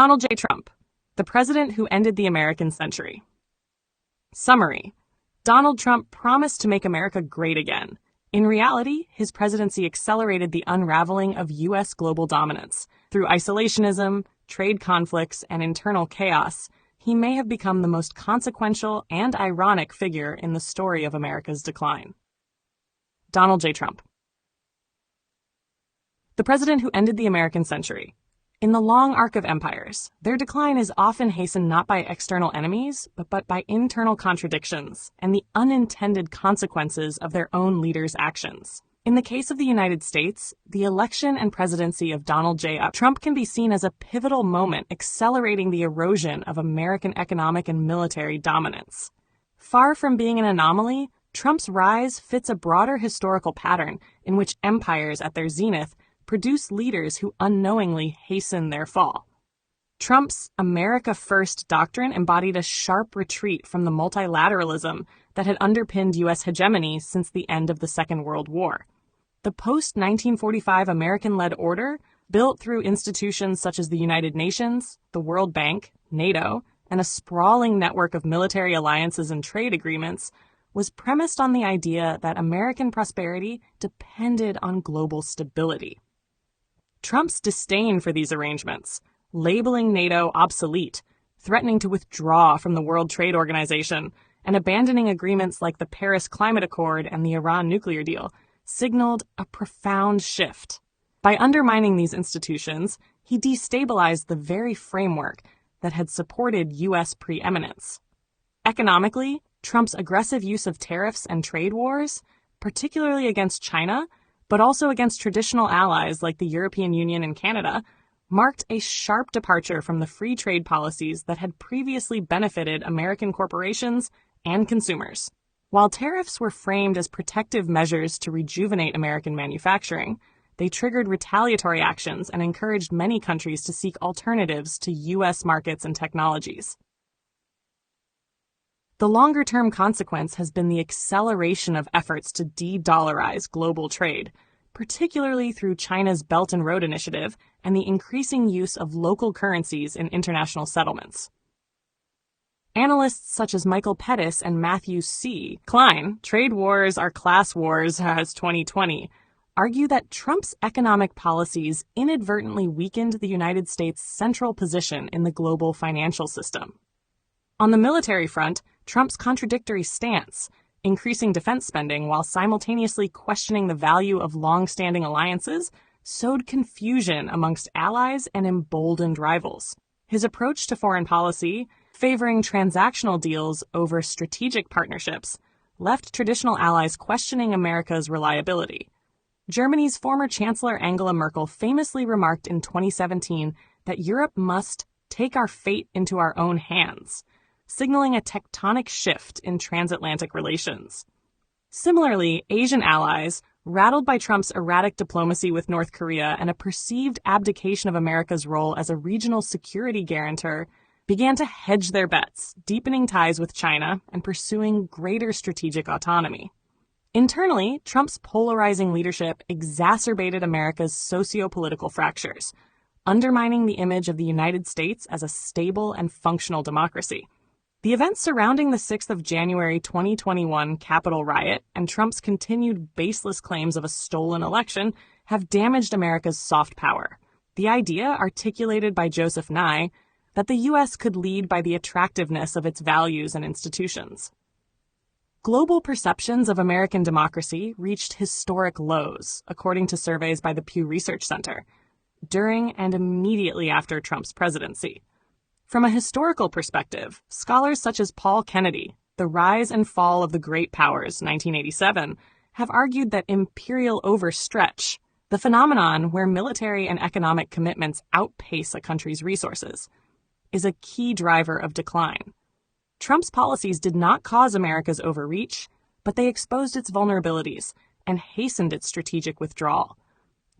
Donald J. Trump, the president who ended the American century. Summary: Donald Trump promised to make America great again. In reality, his presidency accelerated the unraveling of U.S. global dominance. Through isolationism, trade conflicts, and internal chaos, he may have become the most consequential and ironic figure in the story of America's decline. Donald J. Trump, the president who ended the American century. In the long arc of empires, their decline is often hastened not by external enemies, but by internal contradictions and the unintended consequences of their own leaders' actions. In the case of the United States, the election and presidency of Donald J. Trump can be seen as a pivotal moment accelerating the erosion of American economic and military dominance. Far from being an anomaly, Trump's rise fits a broader historical pattern in which empires at their zenith produce leaders who unknowingly hasten their fall. Trump's America First doctrine embodied a sharp retreat from the multilateralism that had underpinned U.S. hegemony since the end of the Second World War. The post-1945 American-led order, built through institutions such as the United Nations, the World Bank, NATO, and a sprawling network of military alliances and trade agreements, was premised on the idea that American prosperity depended on global stability. Trump's disdain for these arrangements, labeling NATO obsolete, threatening to withdraw from the World Trade Organization, and abandoning agreements like the Paris Climate Accord and the Iran nuclear deal, signaled a profound shift. By undermining these institutions, he destabilized the very framework that had supported U.S. preeminence. Economically, Trump's aggressive use of tariffs and trade wars, particularly against China, but also against traditional allies like the European Union and Canada, marked a sharp departure from the free trade policies that had previously benefited American corporations and consumers. While tariffs were framed as protective measures to rejuvenate American manufacturing, they triggered retaliatory actions and encouraged many countries to seek alternatives to U.S. markets and technologies. The longer-term consequence has been the acceleration of efforts to de-dollarize global trade, particularly through China's Belt and Road Initiative and the increasing use of local currencies in international settlements. Analysts such as Michael Pettis and Matthew C. Klein, Trade Wars Are Class Wars as 2020, argue that Trump's economic policies inadvertently weakened the United States' central position in the global financial system. On the military front, Trump's contradictory stance, increasing defense spending while simultaneously questioning the value of long-standing alliances, sowed confusion amongst allies and emboldened rivals. His approach to foreign policy, favoring transactional deals over strategic partnerships, left traditional allies questioning America's reliability. Germany's former Chancellor Angela Merkel famously remarked in 2017 that Europe must take our fate into our own hands, signaling a tectonic shift in transatlantic relations. Similarly, Asian allies, rattled by Trump's erratic diplomacy with North Korea and a perceived abdication of America's role as a regional security guarantor, began to hedge their bets, deepening ties with China and pursuing greater strategic autonomy. Internally, Trump's polarizing leadership exacerbated America's socio-political fractures, undermining the image of the United States as a stable and functional democracy. The events surrounding the 6th of January 2021 Capitol riot and Trump's continued baseless claims of a stolen election have damaged America's soft power. The idea, articulated by Joseph Nye, that the U.S. could lead by the attractiveness of its values and institutions. Global perceptions of American democracy reached historic lows, according to surveys by the Pew Research Center, during and immediately after Trump's presidency. From a historical perspective, scholars such as Paul Kennedy, The Rise and Fall of the Great Powers, 1987, have argued that imperial overstretch, the phenomenon where military and economic commitments outpace a country's resources, is a key driver of decline. Trump's policies did not cause America's overreach, but they exposed its vulnerabilities and hastened its strategic withdrawal.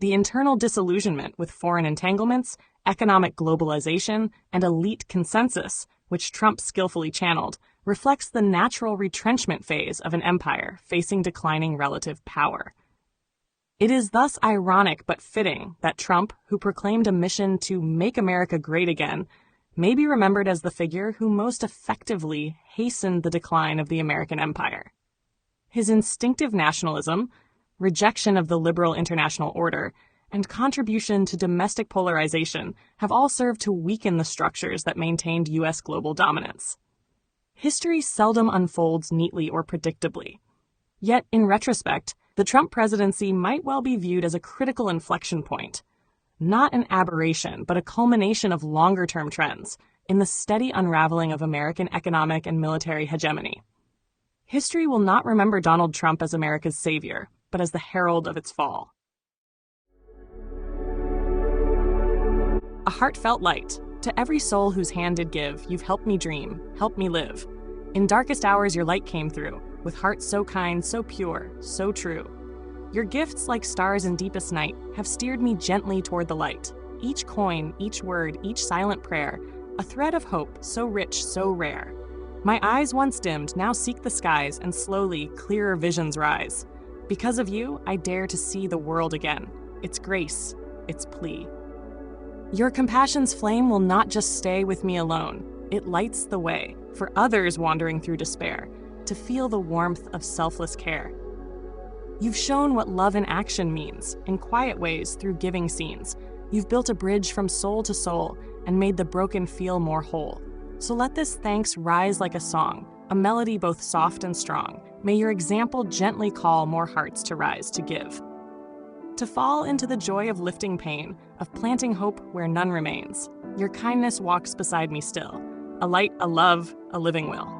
The internal disillusionment with foreign entanglements, economic globalization, and elite consensus, which Trump skillfully channeled, reflects the natural retrenchment phase of an empire facing declining relative power. It is thus ironic but fitting that Trump, who proclaimed a mission to make America great again, may be remembered as the figure who most effectively hastened the decline of the American empire. His instinctive nationalism, rejection of the liberal international order, and contribution to domestic polarization have all served to weaken the structures that maintained U.S. global dominance. History seldom unfolds neatly or predictably. Yet, in retrospect, the Trump presidency might well be viewed as a critical inflection point, not an aberration, but a culmination of longer-term trends in the steady unraveling of American economic and military hegemony. History will not remember Donald Trump as America's savior, but as the herald of its fall. A heartfelt light. To every soul whose hand did give, you've helped me dream, helped me live. In darkest hours your light came through, with hearts so kind, so pure, so true. Your gifts, like stars in deepest night, have steered me gently toward the light. Each coin, each word, each silent prayer, a thread of hope, so rich, so rare. My eyes once dimmed, now seek the skies, and slowly, clearer visions rise. Because of you, I dare to see the world again. Its grace, its plea. Your compassion's flame will not just stay with me alone. It lights the way for others wandering through despair to feel the warmth of selfless care. You've shown what love in action means, in quiet ways through giving scenes. You've built a bridge from soul to soul and made the broken feel more whole. So let this thanks rise like a song, a melody both soft and strong. May your example gently call more hearts to rise to give. To fall into the joy of lifting pain, of planting hope where none remains. Your kindness walks beside me still, a light, a love, a living will.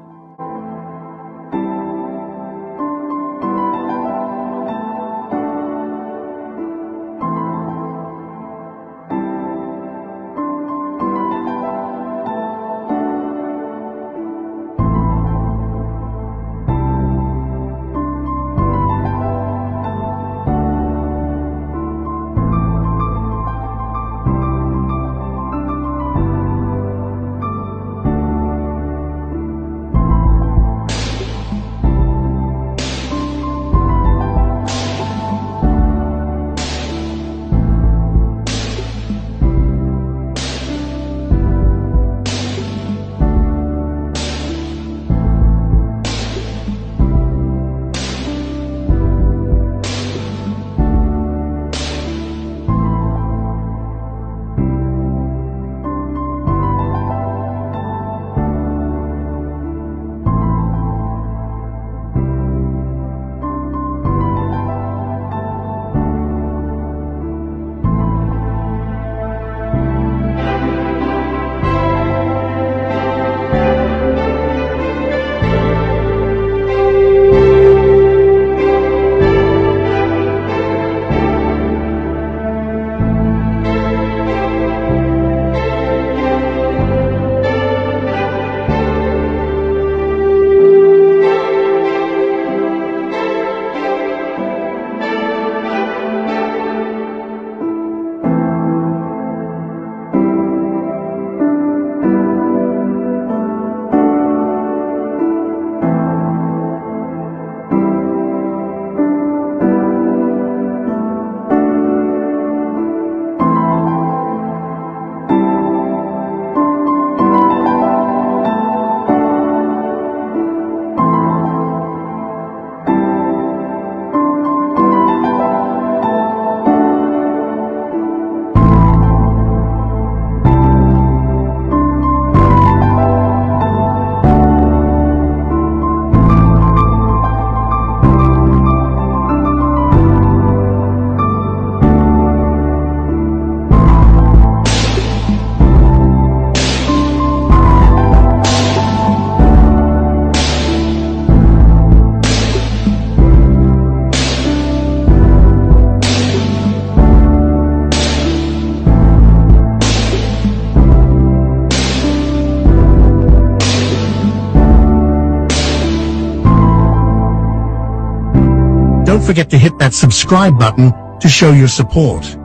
Don't forget to hit that subscribe button to show your support.